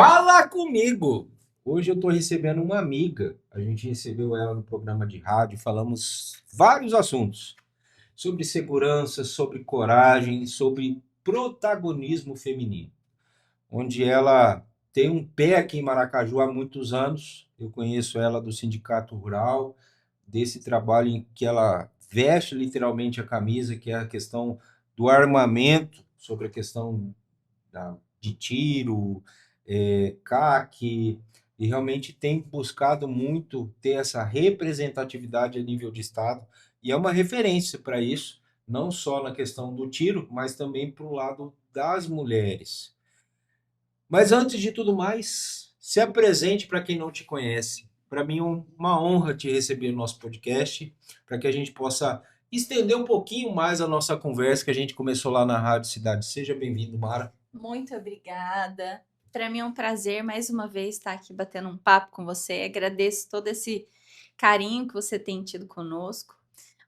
Fala comigo! Hoje eu estou recebendo uma amiga. A gente recebeu ela no programa de rádio. Falamos vários assuntos sobre segurança, sobre coragem, sobre protagonismo feminino. Onde ela tem um pé aqui em Maracaju há muitos anos. Eu conheço ela do Sindicato Rural, desse trabalho em que ela veste literalmente a camisa, que é a questão do armamento, sobre a questão de tiro, CAC, e realmente tem buscado muito ter essa representatividade a nível de Estado, e é uma referência para isso, não só na questão do tiro, mas também para o lado das mulheres. Mas antes de tudo mais, se apresente para quem não te conhece. Para mim é uma honra te receber no nosso podcast, para que a gente possa estender um pouquinho mais a nossa conversa que a gente começou lá na Rádio Cidade. Seja bem-vindo, Mara. Muito obrigada. Para mim é um prazer mais uma vez estar aqui batendo um papo com você. Agradeço todo esse carinho que você tem tido conosco.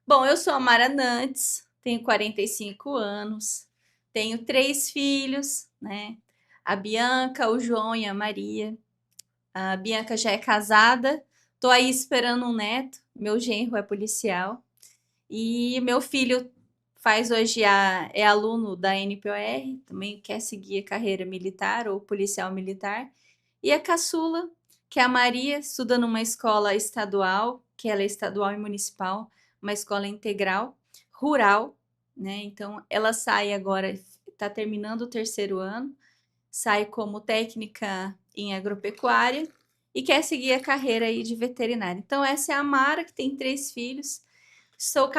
Bom, eu sou a Mara Nantes, tenho 45 anos, tenho 3 filhos, né? A Bianca, o João e a Maria. A Bianca já é casada, tô aí esperando um neto. Meu genro é policial. E meu filho faz hoje é aluno da NPOR, também quer seguir a carreira militar ou policial militar. E a caçula, que é a Maria, estuda numa escola estadual, que ela é estadual e municipal, uma escola integral, rural, né? Então ela sai agora, está terminando o terceiro ano, sai como técnica em agropecuária e quer seguir a carreira aí de veterinária. Então essa é a Mara, que tem 3 filhos. Sou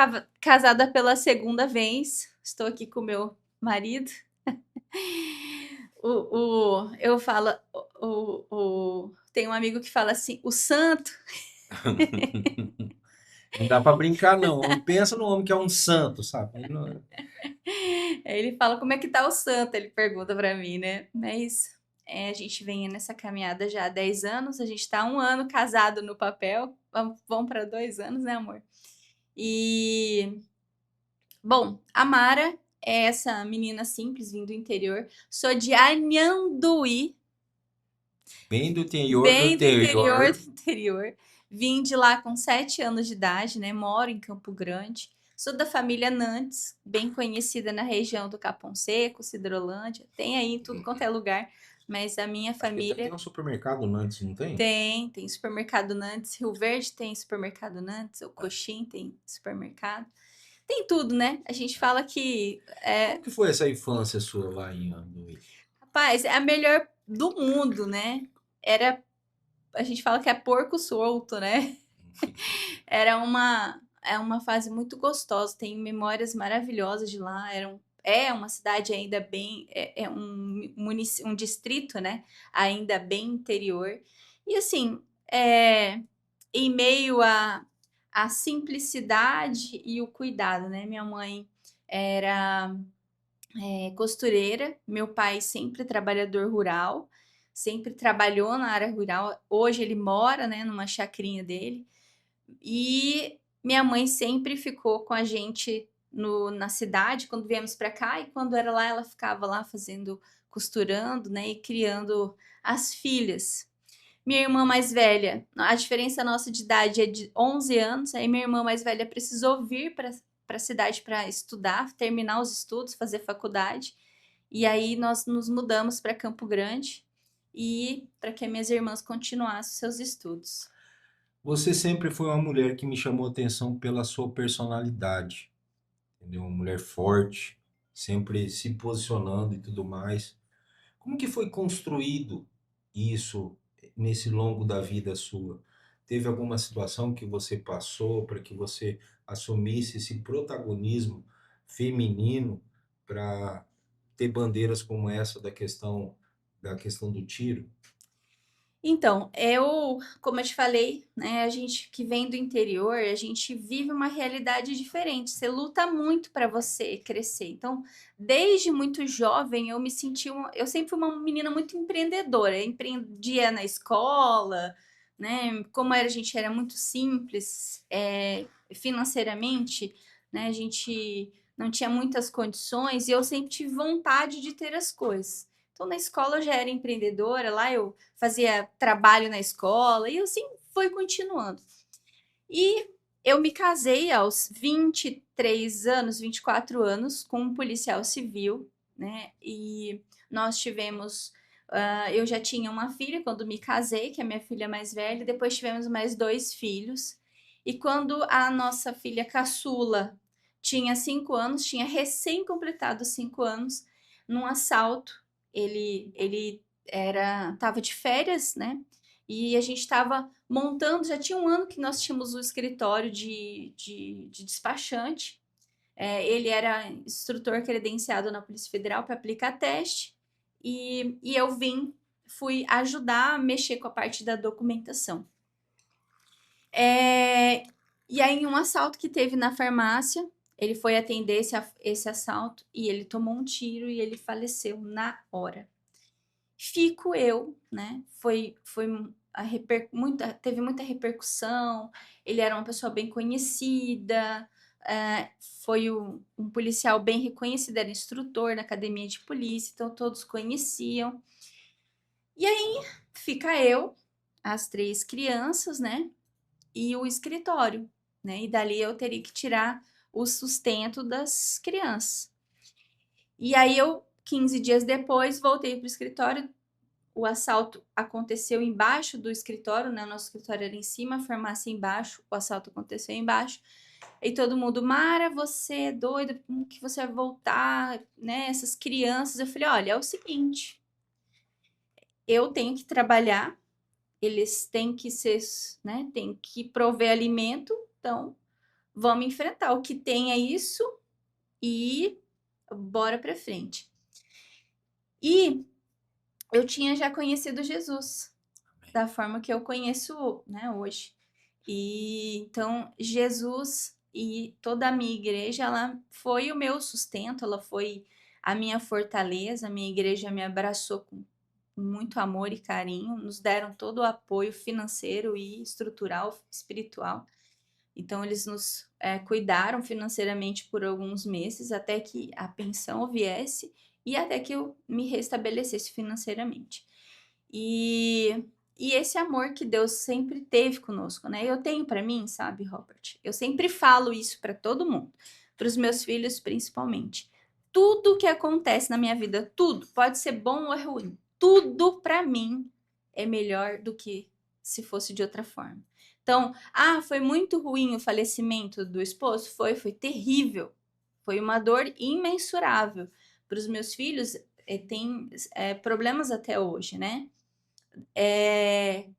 casada pela segunda vez. Estou aqui com meu marido. Eu falo, tem um amigo que fala assim, o santo. Não dá para brincar, não. Pensa no homem que é um santo, sabe? Ele fala, como é que tá o santo? Ele pergunta pra mim, né? Mas a gente vem nessa caminhada já há 10 anos. A gente tá 1 ano casado no papel. Vamos para 2 anos, né, amor? E bom, a Mara é essa menina simples, vindo do interior. Sou de Anhanduí, Bem do interior do bem do interior interior. do interior. Vim de lá com 7 anos de idade, né? Moro em Campo Grande. Sou da família Nantes, bem conhecida na região do Capão Seco, Cidrolândia. Tem aí em tudo quanto é lugar, mas a minha Acho que até tem família um supermercado Nantes, não tem? tem supermercado Nantes. Rio Verde tem supermercado Nantes. O Coxim tem supermercado. Tem tudo, né? A gente fala que Como que foi essa infância sua lá em Anduí? rapaz, é a melhor do mundo, né? Era, a gente fala que é porco solto, né? É uma fase muito gostosa, tem memórias maravilhosas de lá. É uma cidade ainda bem, é um distrito, né? Ainda bem interior. E assim, em meio à simplicidade e o cuidado, né? Minha mãe era costureira, meu pai sempre trabalhador rural, sempre trabalhou na área rural. Hoje ele mora, né, numa chacrinha dele. E minha mãe sempre ficou com a gente na cidade quando viemos para cá, e quando era lá ela ficava lá fazendo, costurando, né, e criando as filhas. Minha irmã mais velha, a diferença nossa de idade é de 11 anos, aí minha irmã mais velha precisou vir para a cidade para estudar, terminar os estudos, fazer faculdade. E aí nós nos mudamos para Campo Grande e para que minhas irmãs continuassem seus estudos. Você sempre foi uma mulher que me chamou atenção pela sua personalidade, entendeu? Uma mulher forte, sempre se posicionando e tudo mais. Como que foi construído isso nesse longo da vida sua? Teve alguma situação que você passou para que você assumisse esse protagonismo feminino para ter bandeiras como essa da questão do tiro? Então, como eu te falei, né, a gente que vem do interior, a gente vive uma realidade diferente. Você luta muito para você crescer. Então, desde muito jovem, eu sempre fui uma menina muito empreendedora. Eu empreendia na escola, né? Como a gente era muito simples, financeiramente, né? A gente não tinha muitas condições e eu sempre tive vontade de ter as coisas. Então, na escola eu já era empreendedora, lá eu fazia trabalho na escola, e assim foi continuando. E eu me casei aos 23 anos, 24 anos, com um policial civil, né? E nós tivemos. Eu já tinha uma filha quando me casei, que é a minha filha mais velha, depois tivemos mais 2 filhos. E quando a nossa filha caçula tinha 5 anos, tinha recém-completado 5 anos, num assalto, ele estava de férias, né? E a gente estava montando, já tinha um ano que nós tínhamos o escritório de despachante. Ele era instrutor credenciado na Polícia Federal para aplicar teste. E eu fui ajudar a mexer com a parte da documentação. E aí, em um assalto que teve na farmácia, ele foi atender esse assalto e ele tomou um tiro e ele faleceu na hora. Fico eu, né? Teve muita repercussão. Ele era uma pessoa bem conhecida, foi um policial bem reconhecido, era instrutor na academia de polícia, então todos conheciam. E aí fica eu, as 3 crianças, né? E o escritório, né? E dali eu teria que tirar o sustento das crianças. E aí 15 dias depois, voltei para o escritório. O assalto aconteceu embaixo do escritório, né? O nosso escritório era em cima, a farmácia embaixo, o assalto aconteceu embaixo. E todo mundo, Mara, você é doida, como que você vai voltar, né? Essas crianças. Eu falei, olha, é o seguinte, eu tenho que trabalhar, eles têm que ser, né? Tem que prover alimento, então vamos enfrentar. O que tem é isso e bora pra frente. E eu tinha já conhecido Jesus da forma que eu conheço, né, hoje. E então Jesus e toda a minha igreja, ela foi o meu sustento, ela foi a minha fortaleza. A minha igreja me abraçou com muito amor e carinho, nos deram todo o apoio financeiro e estrutural, espiritual. Então eles nos cuidaram financeiramente por alguns meses até que a pensão viesse e até que eu me restabelecesse financeiramente. E, e esse amor que Deus sempre teve conosco, né? Eu tenho para mim, sabe, Robert? Eu sempre falo isso para todo mundo, para os meus filhos principalmente. Tudo que acontece na minha vida, tudo, pode ser bom ou ruim, tudo para mim é melhor do que se fosse de outra forma. Então, foi muito ruim o falecimento do esposo? Foi terrível. Foi uma dor imensurável. Para os meus filhos, tem problemas até hoje, né?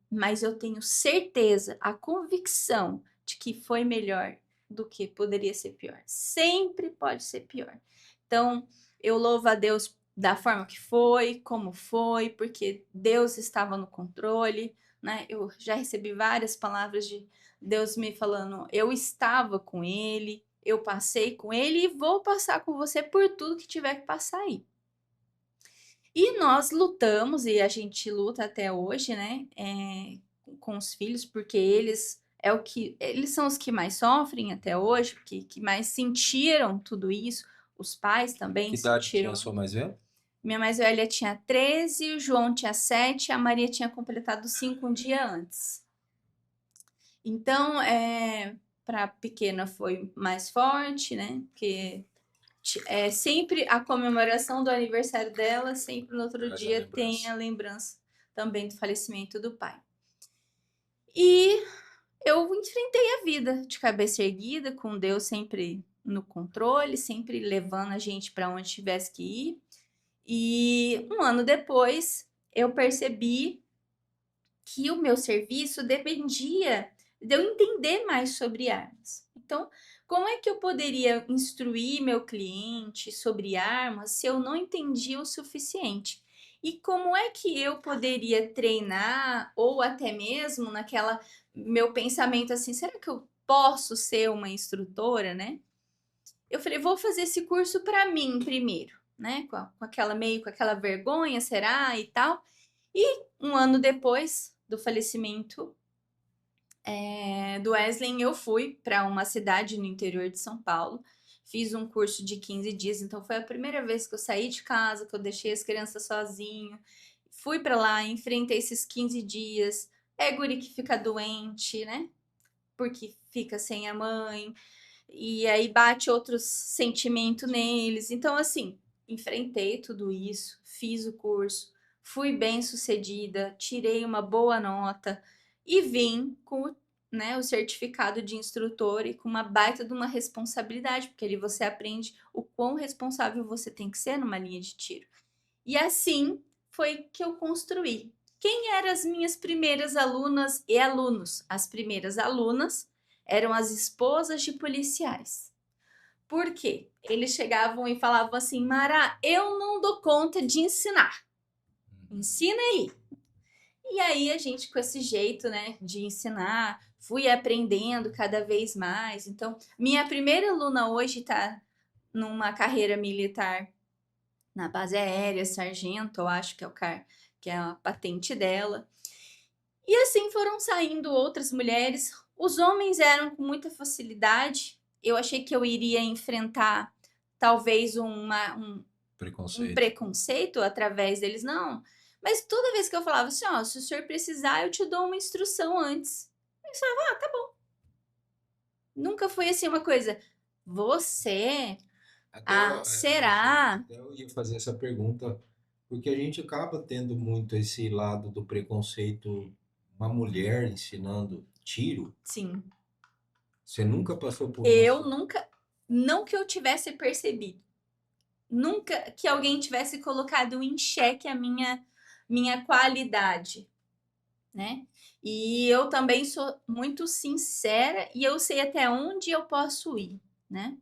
Mas eu tenho certeza, a convicção de que foi melhor do que poderia ser pior. Sempre pode ser pior. Então, eu louvo a Deus da forma que foi, como foi, porque Deus estava no controle, né? Eu já recebi várias palavras de Deus me falando, eu estava com ele, eu passei com ele e vou passar com você por tudo que tiver que passar aí. E nós lutamos, e a gente luta até hoje, né? Com os filhos, porque eles são os que mais sofrem até hoje, que mais sentiram tudo isso. Os pais também Que idade tinha sentiram. a sua mais velha? Minha mais velha tinha 13, o João tinha 7, a Maria tinha completado 5 um dia antes. Então, para a pequena foi mais forte, né? Porque sempre a comemoração do aniversário dela, sempre no outro dia tem a lembrança também do falecimento do pai. E eu enfrentei a vida de cabeça erguida, com Deus sempre no controle, sempre levando a gente para onde tivesse que ir. E um ano depois, eu percebi que o meu serviço dependia de eu entender mais sobre armas. Então, como é que eu poderia instruir meu cliente sobre armas se eu não entendia o suficiente? E como é que eu poderia treinar, ou até mesmo naquela meu pensamento assim, será que eu posso ser uma instrutora, né? Eu falei, vou fazer esse curso para mim primeiro, né? Com aquela vergonha, será? E tal. E um ano depois do falecimento do Wesley, eu fui para uma cidade no interior de São Paulo, fiz um curso de 15 dias, então foi a primeira vez que eu saí de casa, que eu deixei as crianças sozinho. Fui para lá, enfrentei esses 15 dias. É guri que fica doente, né? Porque fica sem a mãe, e aí bate outros sentimentos neles. Então, assim, enfrentei tudo isso, fiz o curso, fui bem sucedida, tirei uma boa nota e vim com, né, o certificado de instrutor e com uma baita de uma responsabilidade, porque ali você aprende o quão responsável você tem que ser numa linha de tiro. E assim foi que eu construí. Quem eram as minhas primeiras alunas e alunos? As primeiras alunas eram as esposas de policiais. Por quê? Eles chegavam e falavam assim: Mara, eu não dou conta de ensinar. Ensina aí. E aí a gente, com esse jeito, né, de ensinar, fui aprendendo cada vez mais. Então, minha primeira aluna hoje está numa carreira militar na base aérea, sargento, eu acho que é que é a patente dela. E assim foram saindo outras mulheres. Os homens eram com muita facilidade. Eu achei que eu iria enfrentar talvez um preconceito através deles, não. Mas toda vez que eu falava assim, ó, se o senhor precisar, eu te dou uma instrução antes. Eles falavam, ah, tá bom. Nunca foi assim uma coisa, você? Será? Até eu ia fazer essa pergunta, porque a gente acaba tendo muito esse lado do preconceito, uma mulher ensinando tiro. Sim. Você nunca passou por Eu nunca, não que eu tivesse percebido, nunca que alguém tivesse colocado em xeque a minha qualidade, né? E eu também sou muito sincera e eu sei até onde eu posso ir, né?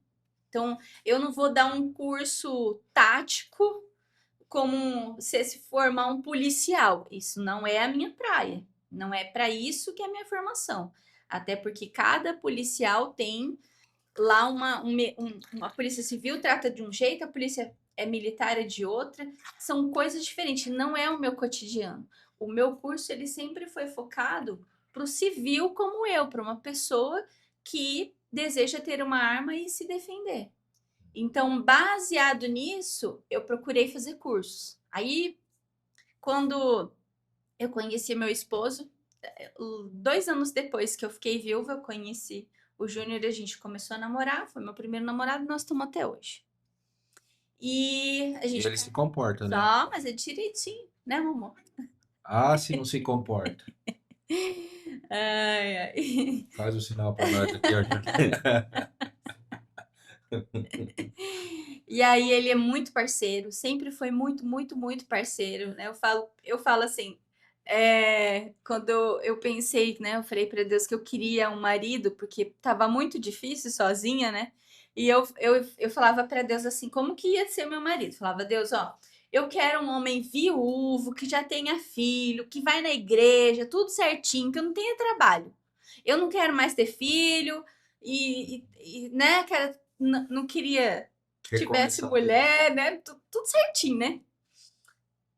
Então, eu não vou dar um curso tático como se formar um policial. Isso não é a minha praia. Não é para isso que é a minha formação. Até porque cada policial tem lá uma polícia civil trata de um jeito, a polícia militar é de outra. São coisas diferentes. Não é o meu cotidiano. O meu curso ele sempre foi focado para o civil como eu, para uma pessoa que deseja ter uma arma e se defender. Então, baseado nisso, eu procurei fazer cursos. Aí, quando eu conheci meu esposo, 2 anos depois que eu fiquei viúva, eu conheci o Júnior e a gente começou a namorar. Foi meu primeiro namorado e nós estamos até hoje. E a gente. ele se comporta, né? Só, mas é direitinho, né, amor? Ah, se não se comporta. Ai, ai. Faz o sinal para nós aqui, ó. E aí ele é muito parceiro, sempre foi muito, muito, muito parceiro, né? Eu falo assim, quando eu pensei, né? Eu falei para Deus que eu queria um marido, porque tava muito difícil sozinha, né? E eu falava para Deus assim, como que ia ser meu marido? Falava, Deus, ó, eu quero um homem viúvo, que já tenha filho, que vai na igreja, tudo certinho, que eu não tenha trabalho. Eu não quero mais ter filho, né, quero não queria que tivesse mulher, né? Tudo certinho, né?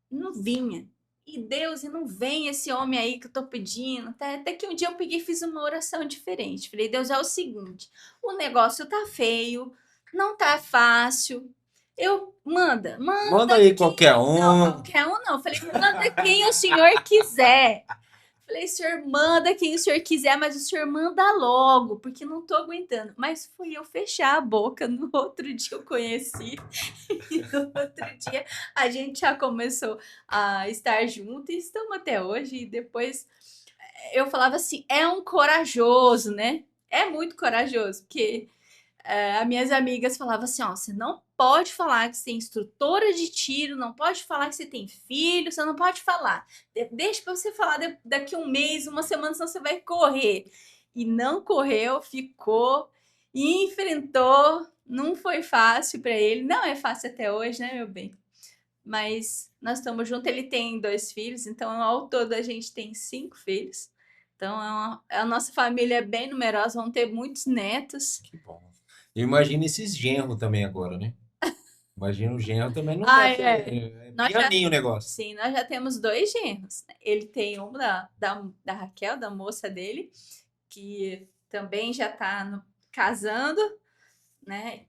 Não vinha. E Deus, e não vem esse homem aí que eu tô pedindo. Até que um dia eu peguei e fiz uma oração diferente. Falei, Deus, é o seguinte: o negócio tá feio, não tá fácil. Manda aí quem. qualquer Não, um. qualquer um não. Falei, manda quem o senhor quiser. Falei, senhor, manda quem o senhor quiser, mas o senhor manda logo, porque não tô aguentando. Mas fui eu fechar a boca. No outro dia eu conheci. E no outro dia a gente já começou a estar junto e estamos até hoje. E depois eu falava assim: é um corajoso, né? É muito corajoso, porque as minhas amigas falavam assim: ó, você não pode falar que você é instrutora de tiro, não pode falar que você tem filho, você não pode falar. Deixa pra você falar daqui um mês, uma semana, senão você vai correr. E não correu, ficou, enfrentou, não foi fácil para ele. Não é fácil até hoje, né, meu bem? Mas nós estamos juntos, ele tem 2 filhos, então ao todo a gente tem 5 filhos. Então a nossa família é bem numerosa, vão ter muitos netos. Que bom. Imagina esses genros também agora, né? Imagina o genro também não Ah, deve é. ser. É Nós já, pianinho o negócio. sim, nós já temos 2 genros. Ele tem um da Raquel, da moça dele, que também já está casando, né?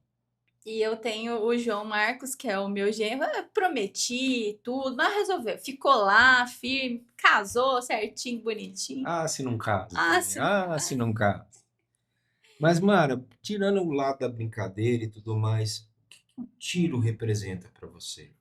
E eu tenho o João Marcos, que é o meu genro. Eu prometi tudo, mas resolveu. Ficou lá, firme, casou certinho, bonitinho. Ah, se não casa Ah, também. se não Ah, se não casa. Mas, Mara, tirando o lado da brincadeira e tudo mais, o que o tiro representa para você?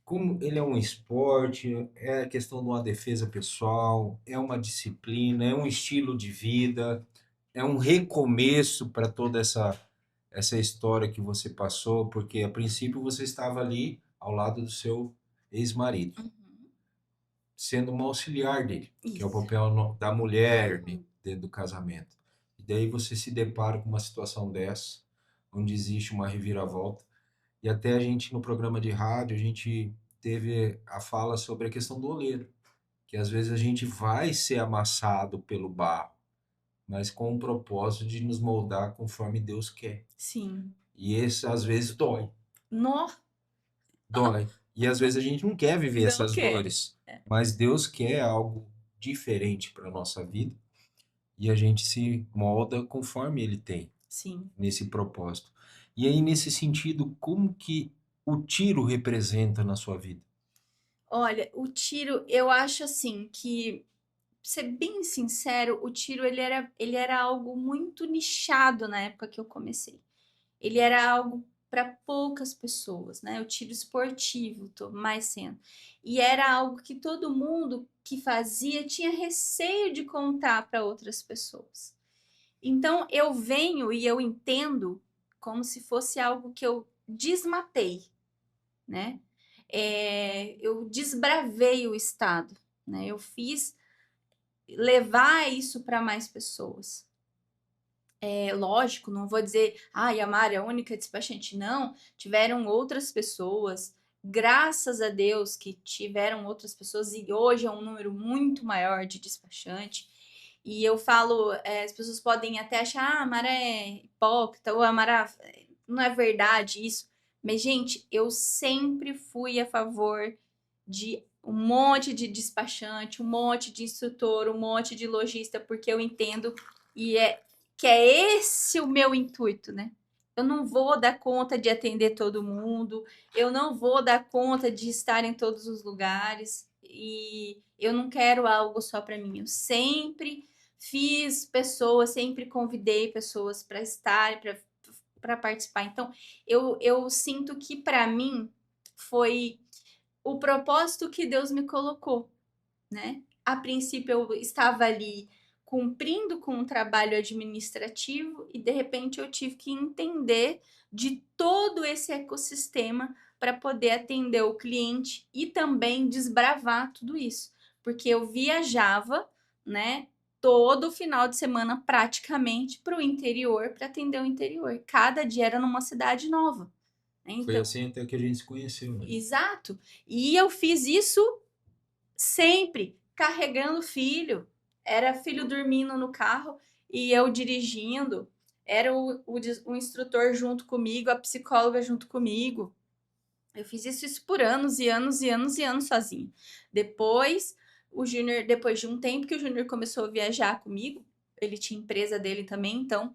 Como ele é um esporte, é a questão de uma defesa pessoal, é uma disciplina, é um estilo de vida, é um recomeço para toda essa história que você passou, porque a princípio você estava ali ao lado do seu ex-marido, Uhum. sendo uma auxiliar dele, que é o Isso. papel da mulher Uhum. dentro do casamento. E daí você se depara com uma situação dessa, onde existe uma reviravolta. E até a gente, no programa de rádio, a gente teve a fala sobre a questão do oleiro, que às vezes a gente vai ser amassado pelo barro, mas com o propósito de nos moldar conforme Deus quer. Sim. E esse às vezes dói, Nó, dói. E às vezes a gente não quer viver não essas quer. dores, mas Deus quer algo diferente para a nossa vida e a gente se molda conforme Ele tem Sim. nesse propósito. E aí, nesse sentido, como que o tiro representa na sua vida? Olha, o tiro, eu acho assim que, pra ser bem sincero, o tiro ele era algo muito nichado na época que eu comecei. Ele era algo para poucas pessoas, né? O tiro esportivo, tô mais sendo. E era algo que todo mundo que fazia tinha receio de contar para outras pessoas. Então eu venho e eu entendo como se fosse algo que eu desmatei, né? Eu desbravei o estado, né? Eu fiz levar isso para mais pessoas. É lógico, não vou dizer, ai, a Mari é a única despachante. Não, tiveram outras pessoas, graças a Deus que tiveram outras pessoas, e hoje é um número muito maior de despachante. E eu falo, as pessoas podem até achar, ah, a Mara é hipócrita, ou a Mara não é verdade isso. Mas, gente, eu sempre fui a favor de um monte de despachante, um monte de instrutor, um monte de lojista, porque eu entendo e que é esse o meu intuito, né? Eu não vou dar conta de atender todo mundo, eu não vou dar conta de estar em todos os lugares e eu não quero algo só para mim. Eu sempre fiz pessoas, sempre convidei pessoas para estar, para participar. Então, eu sinto que para mim foi o propósito que Deus me colocou, né? A princípio eu estava ali cumprindo com um trabalho administrativo e de repente eu tive que entender de todo esse ecossistema para poder atender o cliente e também desbravar tudo isso, porque eu viajava, né, todo final de semana praticamente para o interior para atender o interior. Cada dia era numa cidade nova, né? Foi Então, assim até que a gente se conheceu, né? exato. E eu fiz isso sempre carregando filho. Era filho dormindo no carro e eu dirigindo. Era o instrutor junto comigo, a psicóloga junto comigo. Eu fiz isso por anos e anos e anos e anos sozinho. Depois, o Júnior, depois de um tempo que o Júnior começou a viajar comigo, ele tinha empresa dele também, então,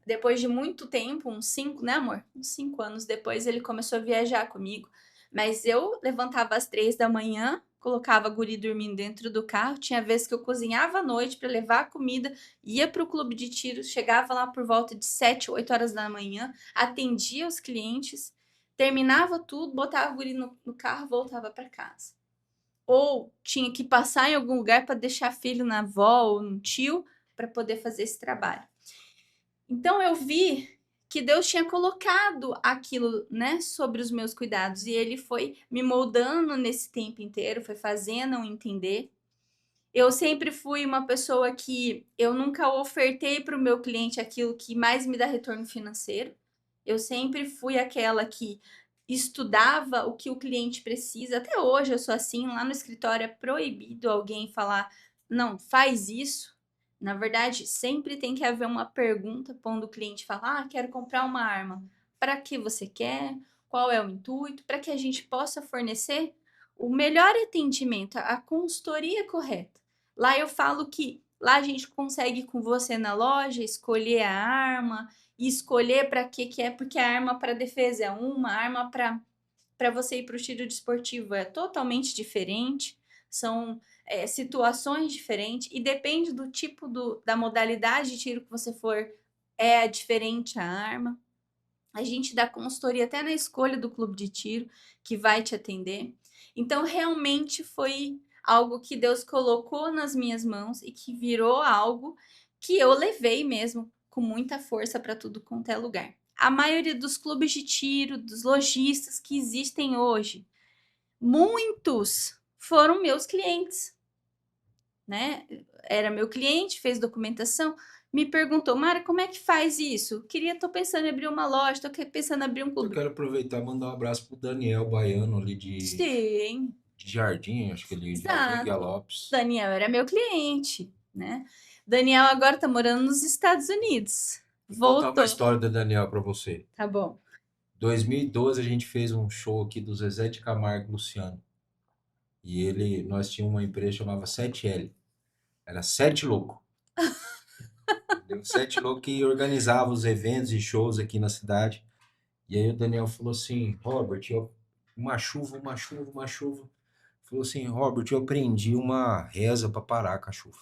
depois de muito tempo, uns 5, né, amor? Uns 5 anos depois, ele começou a viajar comigo. Mas eu levantava às 3 da manhã, colocava a guri dormindo dentro do carro. Tinha vezes que eu cozinhava à noite para levar a comida, ia para o clube de tiro, chegava lá por volta de 7, 8 horas da manhã, atendia os clientes, terminava tudo, botava a guri no carro, voltava para casa. Ou tinha que passar em algum lugar para deixar filho na avó ou no tio para poder fazer esse trabalho. Então eu vi que Deus tinha colocado aquilo, né, sobre os meus cuidados e ele foi me moldando nesse tempo inteiro, foi fazendo eu entender. Eu sempre fui uma pessoa que eu nunca ofertei para o meu cliente aquilo que mais me dá retorno financeiro. Eu sempre fui aquela que estudava o que o cliente precisa. Até hoje eu sou assim, lá no escritório é proibido alguém falar, não, faz isso. Na verdade, sempre tem que haver uma pergunta quando o cliente fala, ah, quero comprar uma arma. Para que você quer? Qual é o intuito? Para que a gente possa fornecer o melhor atendimento, a consultoria correta. Lá eu falo que Lá a gente consegue com você na loja escolher a arma e escolher para que é, porque a arma para defesa é uma, a arma para você ir para o tiro desportivo é totalmente diferente, são situações diferentes e depende do tipo da modalidade de tiro que você for, é diferente a arma. A gente dá consultoria até na escolha do clube de tiro que vai te atender. Então, realmente foi algo que Deus colocou nas minhas mãos e que virou algo que eu levei mesmo com muita força para tudo quanto é lugar. A maioria dos clubes de tiro, dos lojistas que existem hoje, muitos foram meus clientes, né? Era meu cliente, fez documentação, me perguntou, Mara, como é que faz isso? Tô pensando em abrir uma loja, tô pensando em abrir um Eu clube. quero aproveitar e mandar um abraço pro Daniel Baiano ali Sim, de Jardim, acho que ele é de Jardim Guia exato. Lopes. Daniel era meu cliente, né? Daniel agora tá morando nos Estados Unidos. Vou contar uma Voltou. história do Daniel para você. Tá bom. 2012 a gente fez um show aqui do Zezé de Camargo e Luciano. E nós tínhamos uma empresa que chamava 7L. Era Sete Louco. Entendeu? Sete Louco que organizava os eventos e shows aqui na cidade. E aí o Daniel falou assim, Robert, uma chuva, uma chuva, uma chuva. Falou assim, Robert, eu aprendi uma reza para parar com a chuva.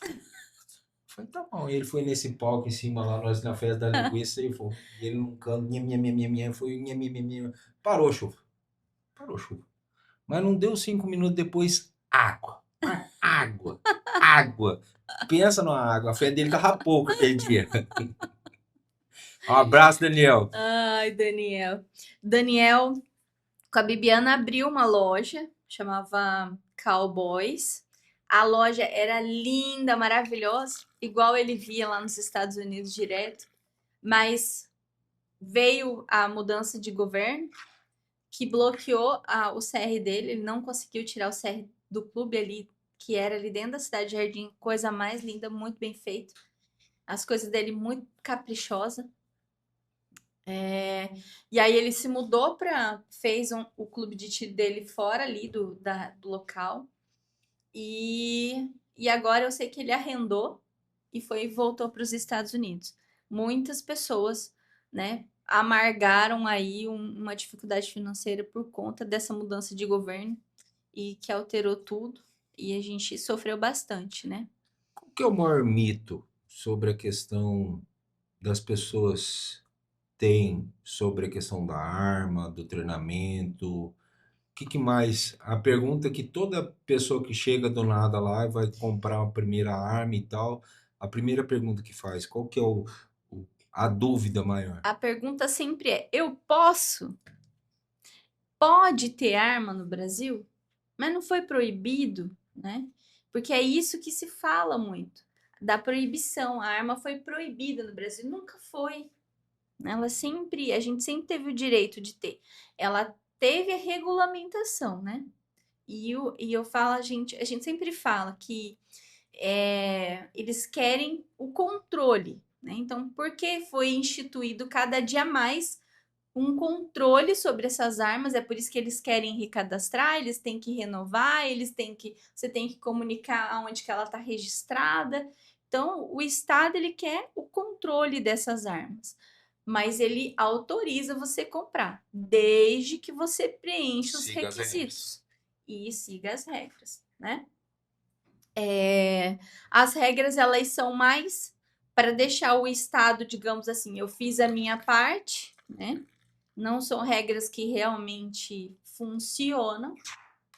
Falei, tá bom. E ele foi nesse palco em cima lá, nós na festa da linguiça, e ele num canto, minha, foi minha. Parou a chuva. Parou a chuva. Mas não deu 5 minutos depois, água. Água. Água. Pensa numa água. A fé dele tava pouco aquele dia. Um abraço, Daniel. Ai, Daniel. Daniel, com a Bibiana, abriu uma loja, chamava Cowboys. A loja era linda, maravilhosa, igual ele via lá nos Estados Unidos direto, mas veio a mudança de governo que bloqueou o CR dele, ele não conseguiu tirar o CR do clube ali, que era ali dentro da cidade de Jardim, coisa mais linda, muito bem feito. As coisas dele muito caprichosa. E aí ele se mudou fez o clube de tiro dele fora ali do local. E agora eu sei que ele arrendou e voltou para os Estados Unidos. Muitas pessoas, né, amargaram aí uma dificuldade financeira por conta dessa mudança de governo e que alterou tudo. E a gente sofreu bastante, né? Qual que é o maior mito sobre a questão das pessoas têm sobre a questão da arma, do treinamento? O que mais? A pergunta que toda pessoa que chega do nada lá e vai comprar a primeira arma e tal, a primeira pergunta que faz, qual que é a dúvida maior? A pergunta sempre é: eu posso? Pode ter arma no Brasil? Mas não foi proibido, né? Porque é isso que se fala muito, da proibição. A arma foi proibida no Brasil, nunca foi. A gente sempre teve o direito de ter. Ela teve a regulamentação, né? E eu falo, a gente sempre fala que eles querem o controle, né? Então, por que foi instituído cada dia mais um controle sobre essas armas? É por isso que eles querem recadastrar, eles têm que renovar, você tem que comunicar aonde que ela está registrada. Então, o Estado ele quer o controle dessas armas, mas ele autoriza você comprar, desde que você preencha os Siga as regras. requisitos e siga as regras, né? As regras elas são mais para deixar o Estado, digamos assim, eu fiz a minha parte, né? Não são regras que realmente funcionam,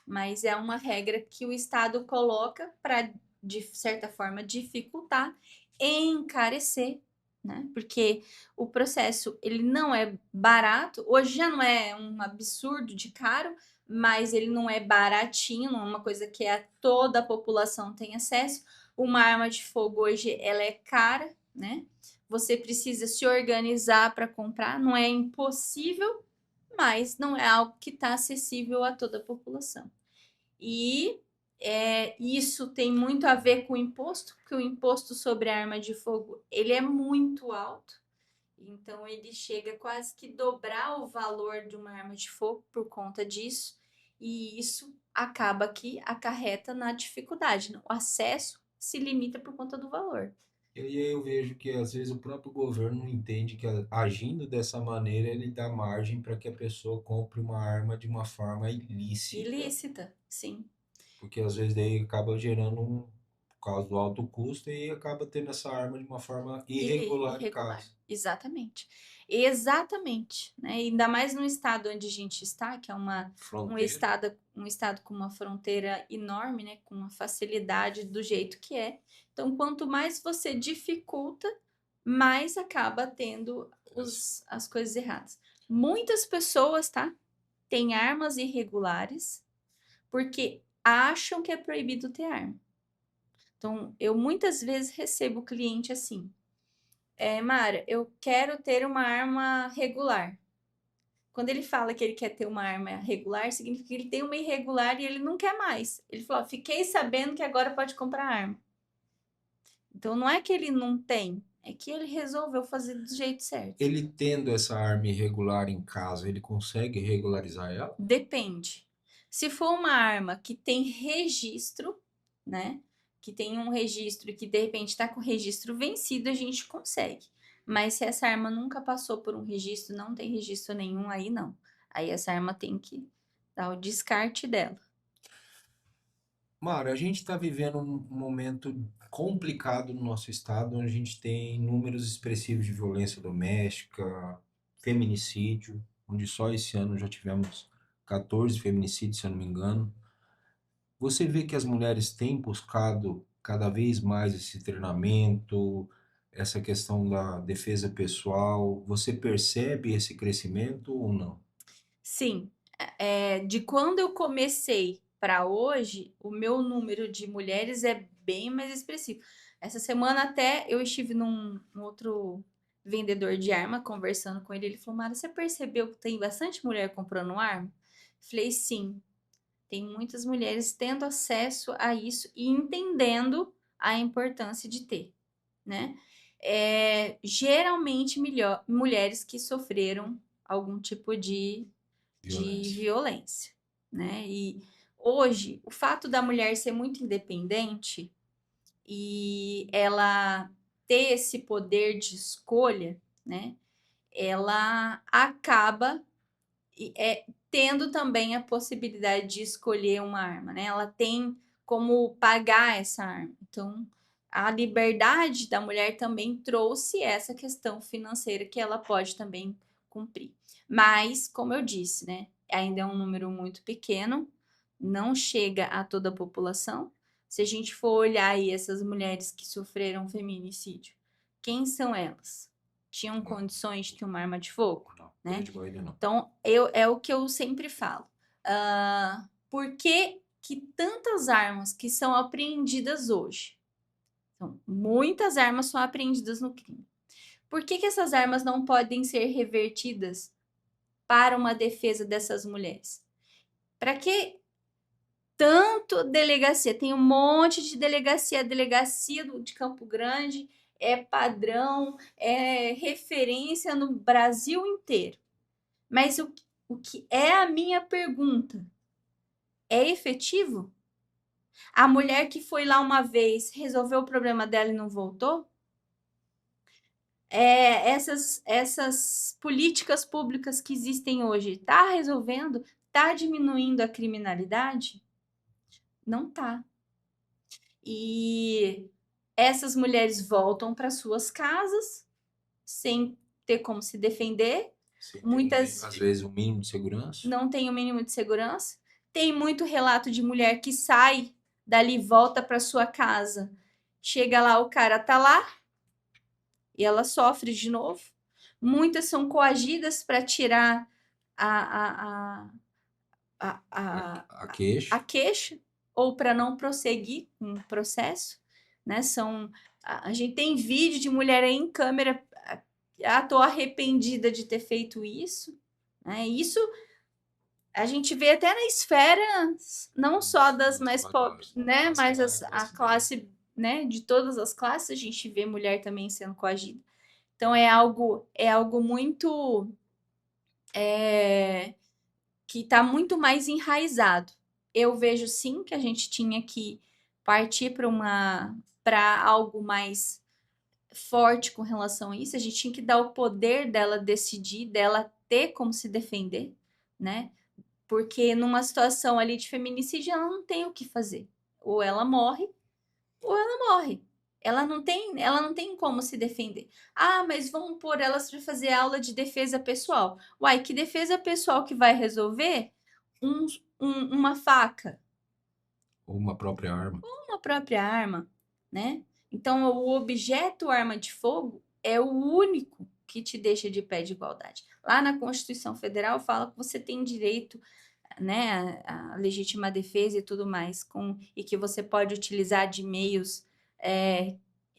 mas é uma regra que o Estado coloca para, de certa forma, dificultar e encarecer, né? Porque o processo ele não é barato, hoje já não é um absurdo de caro, mas ele não é baratinho, não é uma coisa que toda a população tem acesso. Uma arma de fogo hoje ela é cara, né? Você precisa se organizar para comprar, não é impossível, mas não é algo que está acessível a toda a população. E isso tem muito a ver com o imposto, porque o imposto sobre a arma de fogo ele é muito alto. Então ele chega quase que dobrar o valor de uma arma de fogo por conta disso. E isso acaba que acarreta na dificuldade, no acesso se limita por conta do valor. E aí eu vejo que às vezes o próprio governo não entende que agindo dessa maneira ele dá margem para que a pessoa compre uma arma de uma forma ilícita, Ilícita, sim. porque às vezes daí acaba gerando por causa do alto custo e acaba tendo essa arma de uma forma irregular em Irregular. casa. Exatamente. Exatamente, né? Ainda mais no estado onde a gente está, que é Fronteira. um estado com uma fronteira enorme, né? Com uma facilidade do jeito que é. Então, quanto mais você dificulta, mais acaba tendo as coisas erradas. Muitas pessoas, tá? Têm armas irregulares porque acham que é proibido ter arma. Então, eu muitas vezes recebo cliente assim. Mara, eu quero ter uma arma regular. Quando ele fala que ele quer ter uma arma regular, significa que ele tem uma irregular e ele não quer mais. Ele falou: fiquei sabendo que agora pode comprar arma. Então não é que ele não tem, é que ele resolveu fazer do jeito certo. Ele tendo essa arma irregular em casa, ele consegue regularizar ela? Depende. Se for uma arma que tem registro, né? Que tem um registro e que de repente está com o registro vencido, a gente consegue. Mas se essa arma nunca passou por um registro, não tem registro nenhum, aí não. Aí essa arma tem que dar o descarte dela. Mara, a gente está vivendo um momento complicado no nosso estado, onde a gente tem números expressivos de violência doméstica, feminicídio, onde só esse ano já tivemos 14 feminicídios, se eu não me engano. Você vê que as mulheres têm buscado cada vez mais esse treinamento, essa questão da defesa pessoal. Você percebe esse crescimento ou não? Sim, de quando eu comecei para hoje, o meu número de mulheres é bem mais expressivo. Essa semana até eu estive num outro vendedor de arma conversando com ele. Ele falou: Mara, você percebeu que tem bastante mulher comprando arma? Falei: sim, tem muitas mulheres tendo acesso a isso e entendendo a importância de ter, né? Geralmente mulheres que sofreram algum tipo de Violência. violência, né? E hoje, o fato da mulher ser muito independente e ela ter esse poder de escolha, né? Ela acaba tendo também a possibilidade de escolher uma arma, né? Ela tem como pagar essa arma. Então, a liberdade da mulher também trouxe essa questão financeira que ela pode também cumprir. Mas, como eu disse, né? Ainda é um número muito pequeno, não chega a toda a população. Se a gente for olhar aí essas mulheres que sofreram feminicídio, quem são elas? Tinham Não, condições de ter uma arma de fogo, não, né? grande maioria não. Então, é o que eu sempre falo. Por que que tantas armas que são apreendidas hoje? Então, muitas armas são apreendidas no crime. Por que que essas armas não podem ser revertidas para uma defesa dessas mulheres? Para que tanto delegacia? Tem um monte de delegacia. A delegacia de Campo Grande é padrão, é referência no Brasil inteiro. Mas o que é a minha pergunta? É efetivo? A mulher que foi lá uma vez resolveu o problema dela e não voltou? Essas políticas públicas que existem hoje, tá resolvendo? Tá diminuindo a criminalidade? Não tá. E essas mulheres voltam para suas casas sem ter como se defender. Você tem, Muitas às vezes, um mínimo de segurança? não têm o mínimo de segurança. Tem muito relato de mulher que sai dali, volta para sua casa. Chega lá, o cara tá lá e ela sofre de novo. Muitas são coagidas para tirar a, a, a, A a queixa? queixa ou para não prosseguir com o processo, né? A gente tem vídeo de mulher aí em câmera, tô arrependida de ter feito isso, né? Isso a gente vê até na esfera não só das mais pobres, né? Mas a classe, né? De todas as classes, a gente vê mulher também sendo coagida. Então é algo muito que está muito mais enraizado. Eu vejo sim que a gente tinha que partir para algo mais forte com relação a isso, a gente tinha que dar o poder dela decidir, dela ter como se defender, né? Porque numa situação ali de feminicídio, ela não tem o que fazer. Ou ela morre, ou ela morre. Ela não tem como se defender. Ah, mas vamos pôr elas para fazer aula de defesa pessoal. Uai, que defesa pessoal que vai resolver uma faca, Ou uma própria arma. uma própria arma, né? Então, o objeto arma de fogo é o único que te deixa de pé de igualdade. Lá na Constituição Federal fala que você tem direito, né, a legítima defesa e tudo mais, e que você pode utilizar de meios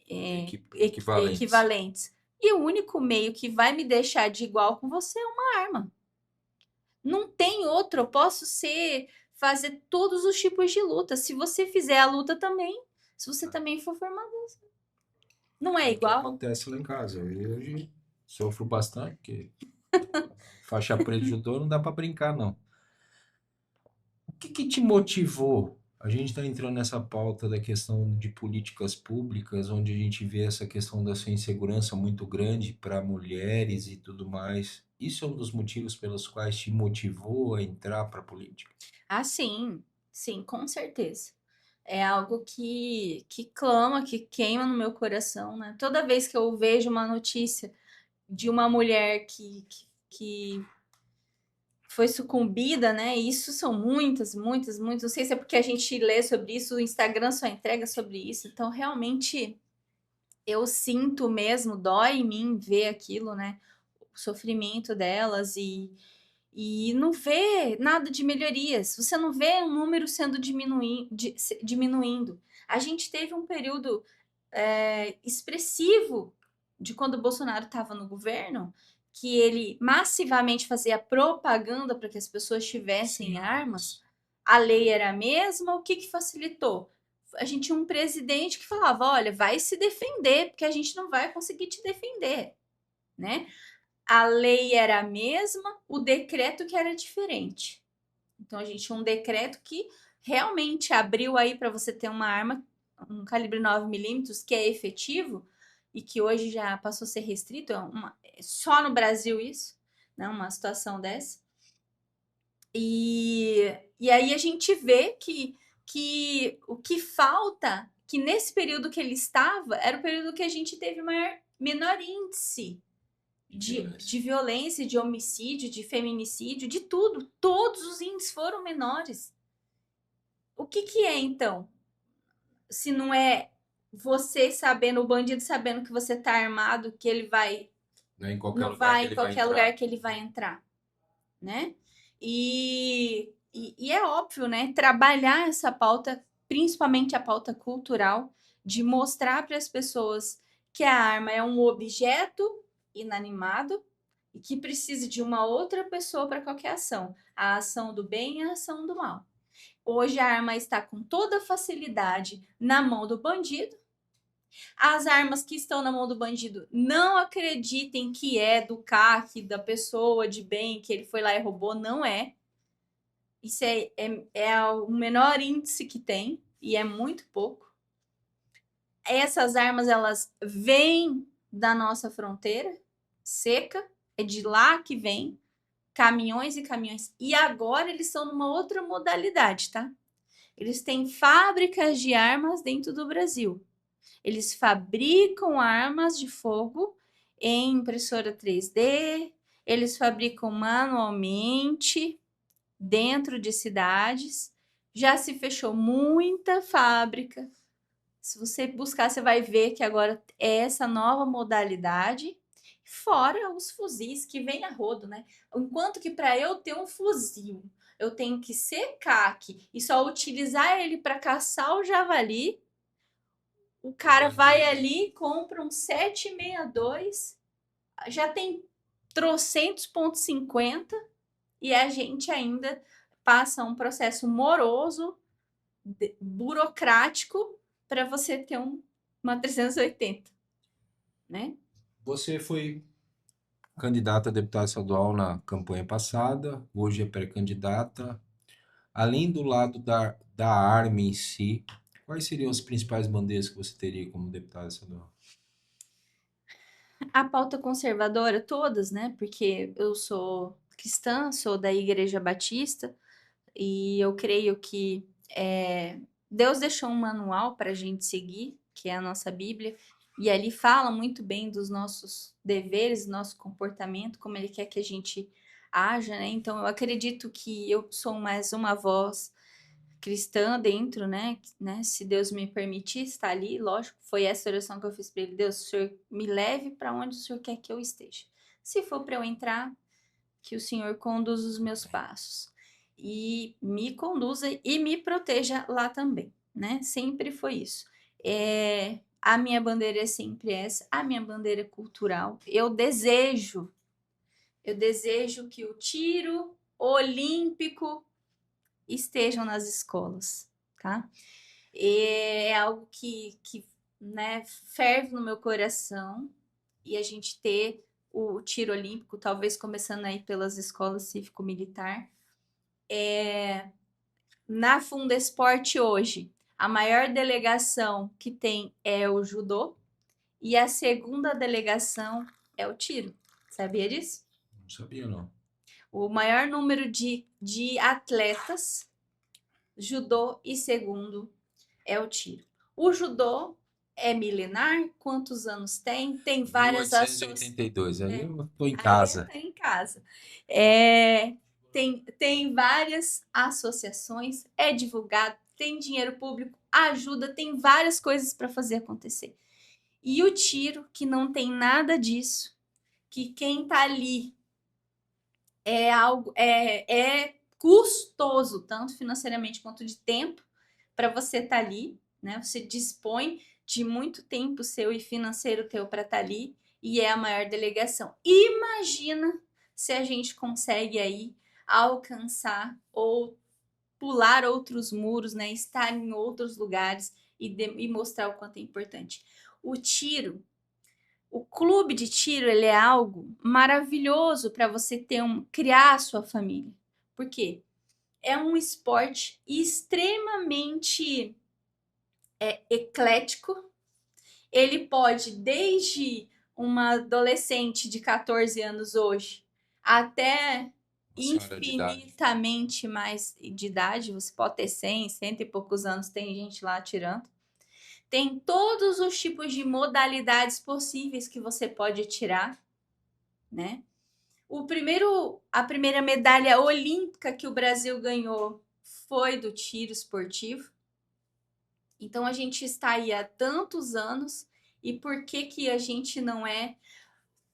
Equivalentes. equivalentes. E o único meio que vai me deixar de igual com você é uma arma. Não tem outro. Eu posso fazer todos os tipos de luta. Se você fizer a luta também, se você também for formado, não é É o que igual? acontece lá em casa. Eu hoje sofro bastante, porque faixa preta de judô não dá pra brincar, não. O que te motivou? A gente está entrando nessa pauta da questão de políticas públicas, onde a gente vê essa questão dessa insegurança muito grande para mulheres e tudo mais. Isso é um dos motivos pelos quais te motivou a entrar para a política? Ah, sim. Sim, com certeza. É algo que clama, que queima no meu coração, né? Toda vez que eu vejo uma notícia de uma mulher que foi sucumbida, né? E isso são muitas, muitas, muitas. Não sei se é porque a gente lê sobre isso, o Instagram só entrega sobre isso. Então, realmente, eu sinto mesmo, dói em mim ver aquilo, né? O sofrimento delas e não vê nada de melhorias. Você não vê um número sendo diminuindo. A gente teve um período expressivo de quando o Bolsonaro estava no governo, que ele massivamente fazia propaganda para que as pessoas tivessem armas. A lei era a mesma, o que facilitou? A gente tinha um presidente que falava: olha, vai se defender, porque a gente não vai conseguir te defender, né? A lei era a mesma, o decreto que era diferente. Então a gente tinha um decreto que realmente abriu aí para você ter uma arma, um calibre 9 mm, que é efetivo e que hoje já passou a ser restrito. Só no Brasil isso, né? Uma situação dessa. E aí a gente vê que o que falta, que nesse período que ele estava, era o período que a gente teve menor índice de violência, de homicídio, de feminicídio, de tudo. Todos os índices foram menores. O que é, então? Se não é você sabendo, o bandido sabendo que você tá armado, que ele vai. Não é em qualquer Não lugar vai que em ele vai qualquer entrar. lugar que ele vai entrar, né? E é óbvio, né? Trabalhar essa pauta, principalmente a pauta cultural, de mostrar para as pessoas que a arma é um objeto inanimado e que precisa de uma outra pessoa para qualquer ação. A ação do bem e a ação do mal. Hoje a arma está com toda facilidade na mão do bandido. As armas que estão na mão do bandido, não acreditem que é do CAC, da pessoa de bem, que ele foi lá e roubou. Não é. Isso é o menor índice que tem, e é muito pouco. Essas armas, elas vêm da nossa fronteira seca, é de lá que vem, caminhões e caminhões. E agora eles estão numa outra modalidade, tá? Eles têm fábricas de armas dentro do Brasil. Eles fabricam armas de fogo em impressora 3D, eles fabricam manualmente dentro de cidades. Já se fechou muita fábrica. Se você buscar, você vai ver que agora é essa nova modalidade. Fora os fuzis que vem a rodo, né? Enquanto que para eu ter um fuzil, eu tenho que ser CAC e só utilizar ele para caçar o javali. O cara vai ali, compra um 762, já tem trocentos ponto 50 e a gente ainda passa um processo moroso, burocrático, para você ter uma 380, né? Você foi candidata a deputada estadual na campanha passada, hoje é pré-candidata. Além do lado da arma em si, Quais seriam as principais bandeiras que você teria como deputada estadual? A pauta conservadora, todas, né? Porque eu sou cristã, sou da Igreja Batista, e eu creio que Deus deixou um manual para a gente seguir, que é a nossa Bíblia, e ali fala muito bem dos nossos deveres, nosso comportamento, como Ele quer que a gente haja, né? Então eu acredito que eu sou mais uma voz cristã dentro, né? Se Deus me permitir estar ali, lógico, foi essa oração que eu fiz para Ele. Deus, o Senhor me leve para onde o Senhor quer que eu esteja. Se for para eu entrar, que o Senhor conduza os meus passos e me conduza e me proteja lá também, né? Sempre foi isso. A minha bandeira é sempre essa, a minha bandeira é cultural. Eu desejo que o tiro olímpico estejam nas escolas, tá? É algo que né, ferve no meu coração e a gente ter o tiro olímpico, talvez começando aí pelas escolas cívico-militar. Na Fundesporte hoje, a maior delegação que tem é o judô e a segunda delegação é o tiro. Sabia disso? Não sabia, não. O maior número de atletas, judô e segundo é o tiro. O judô é milenar? Quantos anos tem? Tem várias ações. 1882, aí É. eu tô em Ah, é? casa. Tá em casa. Tem várias associações, é divulgado, tem dinheiro público, ajuda, tem várias coisas para fazer acontecer. E o tiro, que não tem nada disso, que quem tá ali é custoso, tanto financeiramente quanto de tempo, para você estar ali, né? Você dispõe de muito tempo seu e financeiro teu para estar ali e é a maior delegação. Imagina se a gente consegue aí alcançar ou pular outros muros, né? Estar em outros lugares e mostrar o quanto é importante. O tiro, o clube de tiro, ele é algo maravilhoso para você criar a sua família. Por quê? É um esporte extremamente eclético. Ele pode, desde uma adolescente de 14 anos hoje, até Uma senhora de idade. infinitamente mais de idade. Você pode ter 100, cento e poucos anos, tem gente lá atirando. Tem todos os tipos de modalidades possíveis que você pode tirar, né? A primeira medalha olímpica que o Brasil ganhou foi do tiro esportivo. Então a gente está aí há tantos anos e por que que a gente não é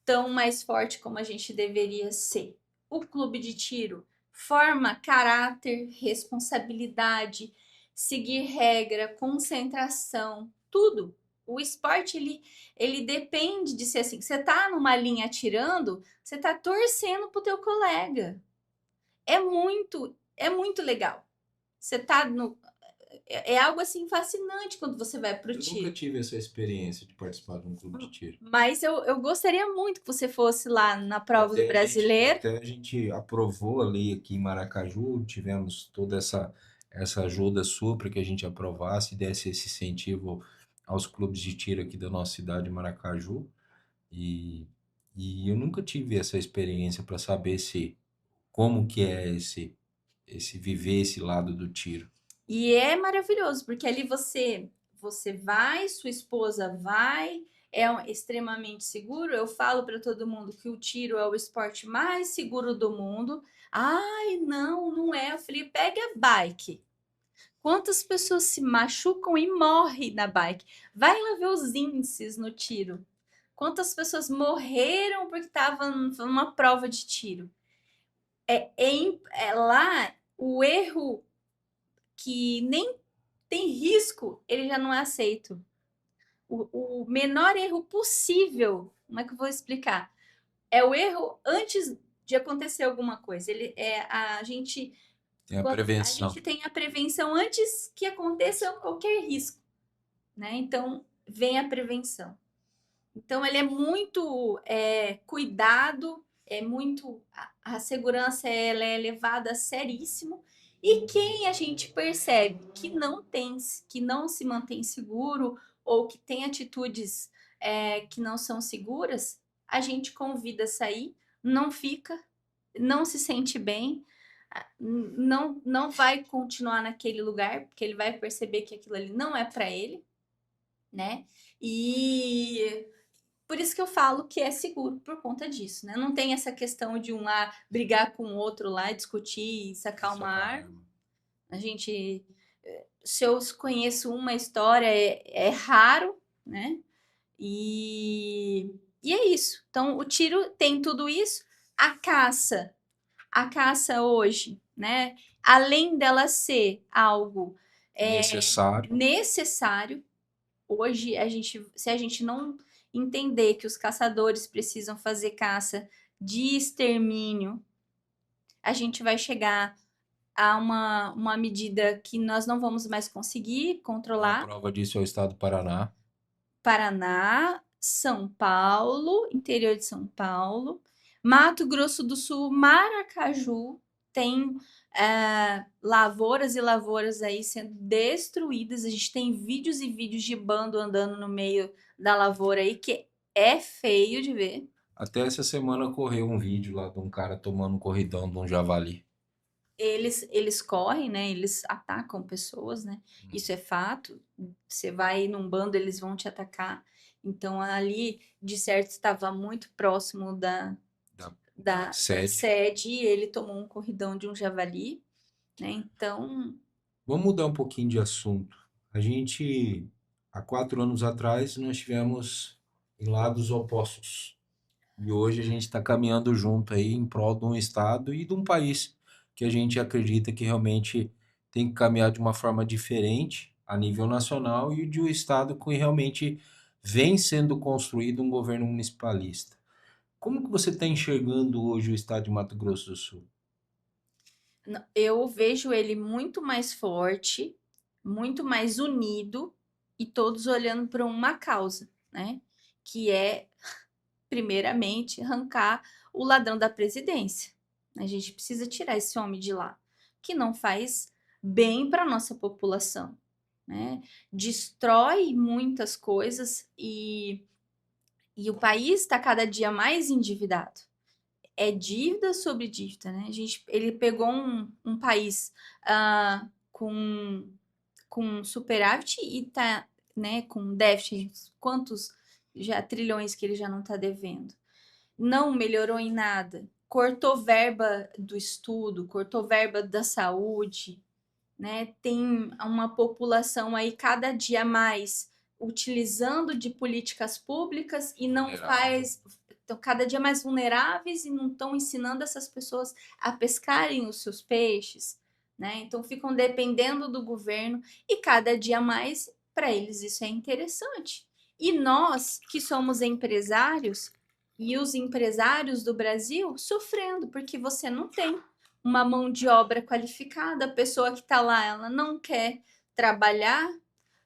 tão mais forte como a gente deveria ser? O clube de tiro forma caráter, responsabilidade, seguir regra, concentração, tudo. O esporte ele depende de ser assim. Você tá numa linha atirando, você tá torcendo pro teu colega. É muito legal. Você tá no é algo assim fascinante quando você vai pro Eu nunca tiro. tive essa experiência de participar de um clube de tiro. Mas eu gostaria muito que você fosse lá na prova do brasileiro. Até a gente aprovou a lei aqui em Maracaju, tivemos toda essa ajuda sua para que a gente aprovasse e desse esse incentivo aos clubes de tiro aqui da nossa cidade, Maracaju. E, e eu nunca tive essa experiência para saber se como que é esse viver esse lado do tiro. E é maravilhoso, porque ali você vai, sua esposa vai, extremamente seguro. Eu falo para todo mundo que o tiro é o esporte mais seguro do mundo. Ai, não, não é. Eu falei, pega a bike. Quantas pessoas se machucam e morrem na bike? Vai lá ver os índices no tiro. Quantas pessoas morreram porque estavam numa prova de tiro? Lá, o erro que nem tem risco, ele já não é aceito. O menor erro possível, como é que eu vou explicar? É o erro antes de acontecer alguma coisa. Ele é a gente Tem a quando a prevenção. gente tem a prevenção antes que aconteça qualquer risco, né? Então vem a prevenção. Então ele é muito cuidado, é muito a segurança ela é levada a seríssimo E quem a gente percebe que não se mantém seguro ou que tem atitudes que não são seguras, a gente convida a sair, não fica, não se sente bem, não vai continuar naquele lugar, porque ele vai perceber que aquilo ali não é para ele, né? E por isso que eu falo que é seguro por conta disso, né? Não tem essa questão de um lá brigar com o outro lá, discutir e sacar uma arma. A gente, se eu conheço uma história, é raro, né? E, e é isso. Então, o tiro tem tudo isso. A caça, a caça hoje, né? Além dela ser algo Necessário. necessário, hoje se a gente não entender que os caçadores precisam fazer caça de extermínio, a gente vai chegar a uma medida que nós não vamos mais conseguir A controlar. prova disso é o estado do Paraná. Paraná, São Paulo, interior de São Paulo, Mato Grosso do Sul, Maracaju, tem lavouras e lavouras aí sendo destruídas. A gente tem vídeos e vídeos de bando andando no meio da lavoura aí, que é feio de ver. Até essa semana correu um vídeo lá de um cara tomando um corridão de um javali. Eles correm, né? Eles atacam pessoas, né? Isso é fato. Você vai num bando, eles vão te atacar. Então, ali, de certo, estava muito próximo Da da sede. sede e ele tomou um corridão de um javali, né? Então, Vamos mudar um pouquinho de assunto. A gente, há 4 anos atrás, nós tivemos em lados opostos. E hoje a gente está caminhando junto aí em prol de um estado e de um país que a gente acredita que realmente tem que caminhar de uma forma diferente a nível nacional e de um estado que realmente vem sendo construído um governo municipalista. Como que você está enxergando hoje o estado de Mato Grosso do Sul? eu vejo ele muito mais forte, muito mais unido e todos olhando para uma causa, né? Que é, primeiramente, arrancar o ladrão da presidência. A gente precisa tirar esse homem de lá, que não faz bem para a nossa população, né? Destrói muitas coisas e o país está cada dia mais endividado. É dívida sobre dívida, né? Ele pegou um país com superávit e tá, né, com déficit, quantos já trilhões que ele já não está devendo. Não melhorou em nada. Cortou verba do estudo, cortou verba da saúde, né? Tem uma população aí cada dia mais utilizando de políticas públicas e não faz, estão cada dia mais vulneráveis e não estão ensinando essas pessoas a pescarem os seus peixes, né? Então ficam dependendo do governo e cada dia mais para eles isso é interessante. E nós que somos empresários e os empresários do Brasil sofrendo porque você não tem uma mão de obra qualificada, a pessoa que está lá, ela não quer trabalhar,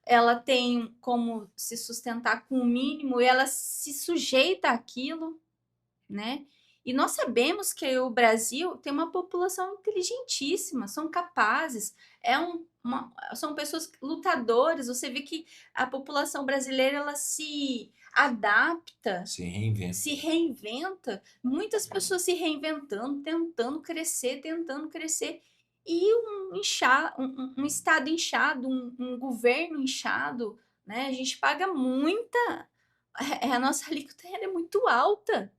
ela tem como se sustentar com o mínimo e ela se sujeita àquilo, né? E nós sabemos que o Brasil tem uma população inteligentíssima, são capazes, são pessoas lutadoras. Você vê que a população brasileira ela se adapta, se reinventa. Muitas pessoas se reinventando, tentando crescer. E um estado inchado, um governo inchado, né? A gente paga muita. A nossa alíquota é muito alta.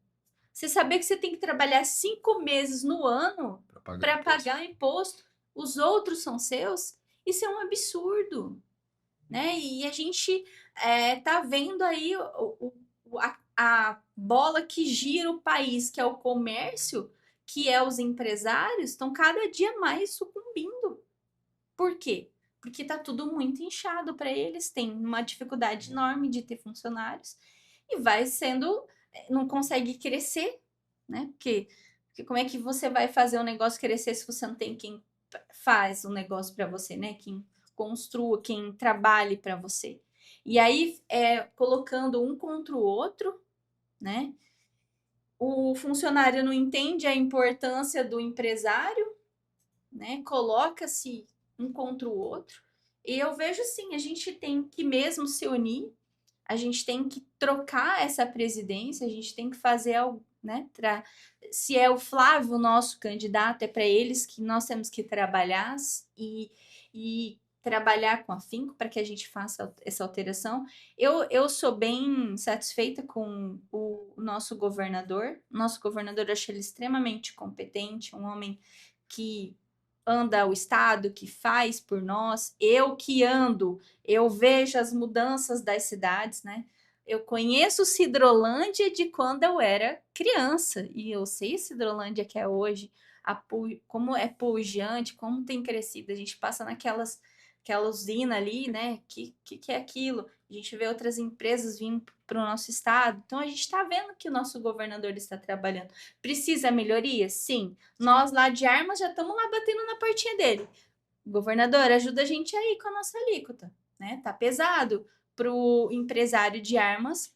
Você saber que você tem que trabalhar 5 meses no ano para pagar imposto, os outros são seus, isso é um absurdo, né? E a gente tá vendo aí a bola que gira o país, que é o comércio, que é os empresários, estão cada dia mais sucumbindo. Por quê? Porque está tudo muito inchado para eles, tem uma dificuldade enorme de ter funcionários e vai sendo, não consegue crescer, né? Porque como é que você vai fazer um negócio crescer se você não tem quem faz um negócio para você, né? Quem construa, quem trabalhe para você. E aí, colocando um contra o outro, né? O funcionário não entende a importância do empresário, né? Coloca-se um contra o outro. E eu vejo assim, a gente tem que mesmo se unir, a gente tem que trocar essa presidência, a gente tem que fazer algo, né? Se é o Flávio, nosso candidato, é para eles que nós temos que trabalhar e trabalhar com afinco para que a gente faça essa alteração. Eu sou bem satisfeita com o nosso governador. Nosso governador, eu acho ele extremamente competente, um homem que anda o estado, que faz por nós. Eu que ando, eu vejo as mudanças das cidades, né? Eu conheço Cidrolândia de quando eu era criança e eu sei Cidrolândia que é hoje, como é pujante, como tem crescido. A gente passa aquela usina ali, né? Que é aquilo? A gente vê outras empresas vindo para o nosso estado. Então a gente está vendo que o nosso governador está trabalhando. Precisa melhoria? Sim. Nós lá de Armas já estamos lá batendo na portinha dele. Governador, ajuda a gente aí com a nossa alíquota, né? Tá pesado para o empresário de armas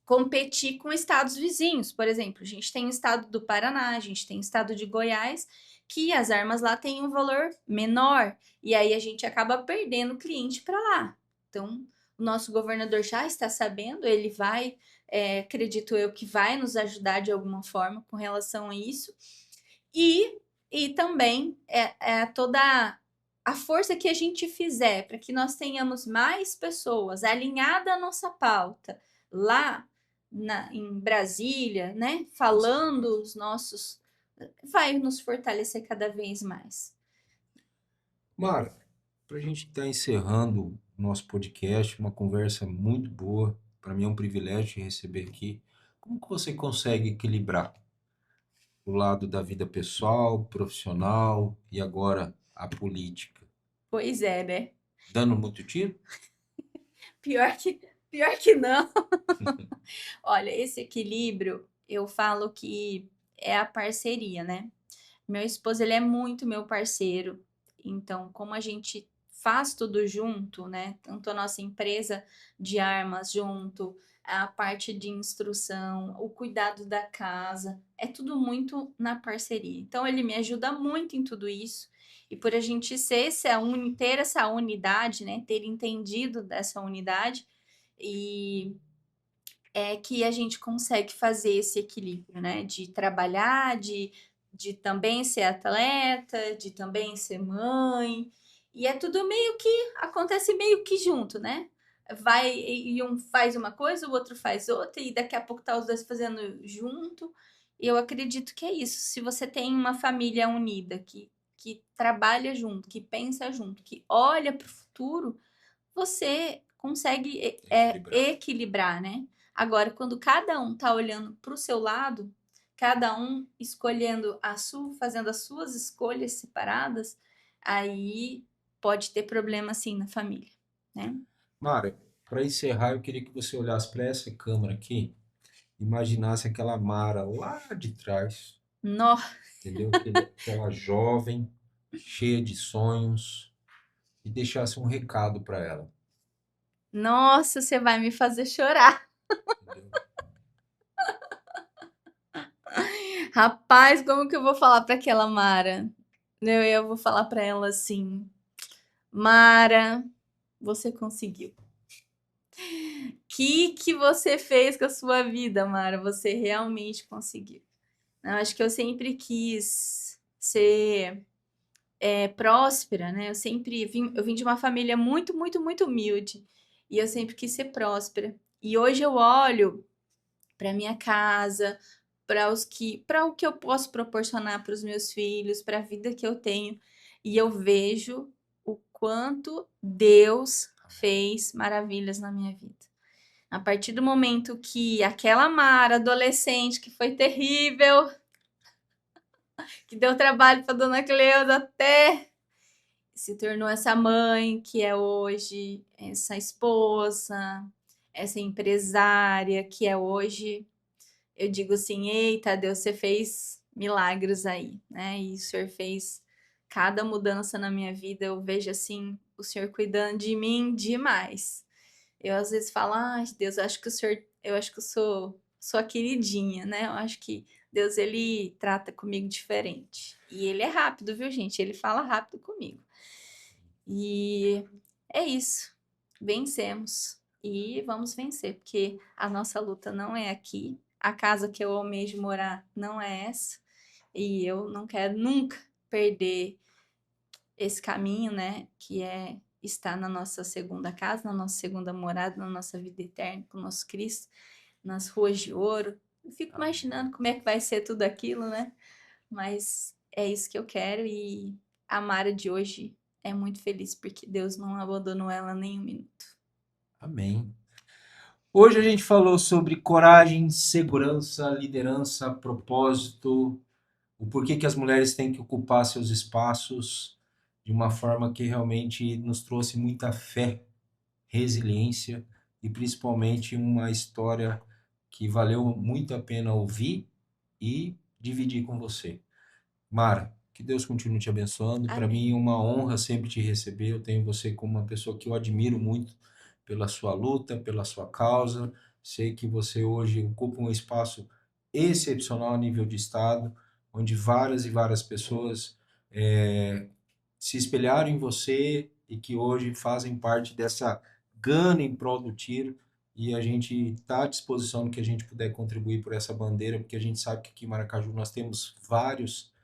competir com estados vizinhos. Por exemplo, a gente tem o estado do Paraná, a gente tem o estado de Goiás, que as armas lá têm um valor menor, e aí a gente acaba perdendo cliente para lá. Então, o nosso governador já está sabendo, ele vai, acredito eu, que vai nos ajudar de alguma forma com relação a isso. E também toda a força que a gente fizer para que nós tenhamos mais pessoas alinhadas à nossa pauta lá em Brasília, né? Falando os nossos. Vai nos fortalecer cada vez mais. Mara, para a gente estar encerrando o nosso podcast, uma conversa muito boa, para mim é um privilégio te receber aqui. Como que você consegue equilibrar o lado da vida pessoal, profissional e agora a política? Pois é, né? Dando muito tiro? Pior que, pior que não. Olha, esse equilíbrio, eu falo que é a parceria, né? Meu esposo, ele é muito meu parceiro. Então, como a gente faz tudo junto, né? Tanto a nossa empresa de armas junto, a parte de instrução, o cuidado da casa, é tudo muito na parceria. Então, ele me ajuda muito em tudo isso. E por a gente ter essa unidade, né? Ter entendido dessa unidade, e é que a gente consegue fazer esse equilíbrio, né? De trabalhar, de também ser atleta, de também ser mãe. E é tudo meio que acontece meio que junto, né? Vai e um faz uma coisa, o outro faz outra, e daqui a pouco tá os dois fazendo junto. E eu acredito que é isso. Se você tem uma família unida, que trabalha junto, que pensa junto, que olha para o futuro, você consegue Equilibrar. equilibrar, né? Agora, quando cada um tá olhando para o seu lado, cada um escolhendo fazendo as suas escolhas separadas, aí pode ter problema sim na família, né? Mara, para encerrar, eu queria que você olhasse para essa câmera aqui, imaginasse aquela Mara lá de trás, No, entendeu? Aquela jovem, cheia de sonhos, e deixasse um recado para ela, nossa, você vai me fazer chorar. entendeu? Rapaz, como que eu vou falar para aquela Mara? Eu vou falar para ela assim: Mara, você conseguiu. Que você fez com a sua vida, Mara? Você realmente conseguiu. Eu acho que eu sempre quis ser próspera, né? Eu vim de uma família muito, muito, muito humilde e eu sempre quis ser próspera. E hoje eu olho para minha casa, para o que eu posso proporcionar para os meus filhos, para a vida que eu tenho, e eu vejo o quanto Deus fez maravilhas na minha vida. A partir do momento que aquela Mara, adolescente, que foi terrível, que deu trabalho para dona Cleusa até se tornou essa mãe que é hoje, essa esposa, essa empresária que é hoje, eu digo assim, eita, Deus, você fez milagres aí, né? E o Senhor fez cada mudança na minha vida, eu vejo assim, o Senhor cuidando de mim demais. Eu às vezes falo, ai, Deus, eu acho que o Senhor sua queridinha, né? Eu acho que Deus, ele trata comigo diferente. E ele é rápido, viu, gente? Ele fala rápido comigo. E é isso. Vencemos. E vamos vencer, porque a nossa luta não é aqui. A casa que eu almejo morar não é essa. E eu não quero nunca perder esse caminho, né? Que é estar na nossa segunda casa, na nossa segunda morada, na nossa vida eterna com o nosso Cristo, nas ruas de ouro. Eu fico imaginando como é que vai ser tudo aquilo, né? Mas é isso que eu quero e a Mara de hoje é muito feliz porque Deus não abandonou ela nem um minuto. Amém. Hoje a gente falou sobre coragem, segurança, liderança, propósito, o porquê que as mulheres têm que ocupar seus espaços de uma forma que realmente nos trouxe muita fé, resiliência e principalmente uma história que valeu muito a pena ouvir e dividir com você. Mara, que Deus continue te abençoando. Para mim Amém. é uma honra sempre te receber. Eu tenho você como uma pessoa que eu admiro muito pela sua luta, pela sua causa. Sei que você hoje ocupa um espaço excepcional a nível de Estado, onde várias e várias pessoas se espelharam em você e que hoje fazem parte dessa gana em prol do tiro. E a gente está à disposição no que a gente puder contribuir por essa bandeira, porque a gente sabe que aqui em Maracaju nós temos vários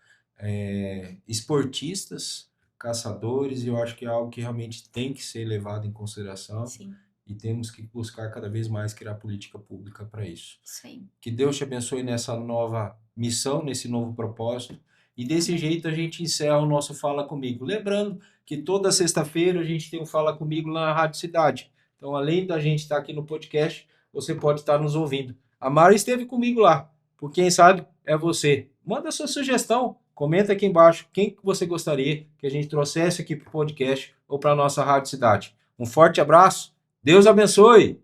esportistas, caçadores, e eu acho que é algo que realmente tem que ser levado em consideração Sim, e temos que buscar cada vez mais criar política pública para isso. isso aí. Que Deus te abençoe nessa nova missão, nesse novo propósito. E desse Amém. jeito a gente encerra o nosso Fala Comigo. Lembrando que toda sexta-feira a gente tem um Fala Comigo lá na Rádio Cidade. Então, além da gente estar aqui no podcast, você pode estar nos ouvindo. A Mara esteve comigo lá. Por quem sabe, é você. Manda sua sugestão. Comenta aqui embaixo quem você gostaria que a gente trouxesse aqui para o podcast ou para a nossa Rádio Cidade. Um forte abraço. Deus abençoe.